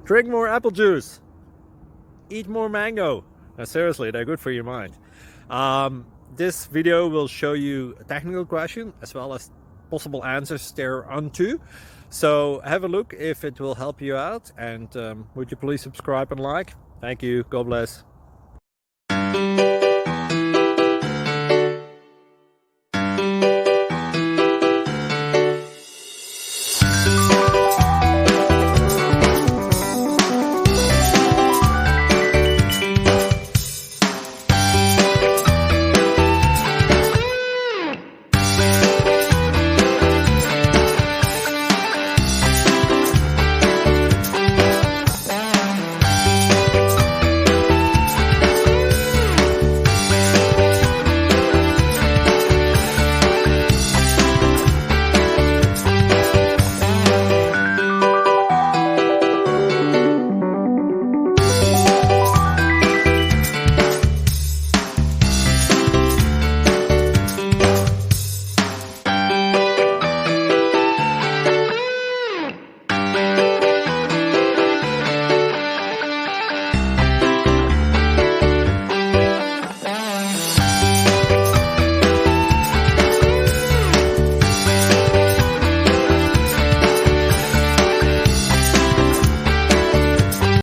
Drink more apple juice. Eat more mango. Seriously, they're good for your mind. This video will show you a technical question as well as possible answers thereunto. So have a look if it will help you out, and would you please subscribe and like? Thank you. God bless.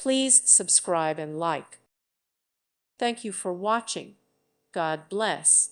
Please subscribe and like. Thank you for watching. God bless.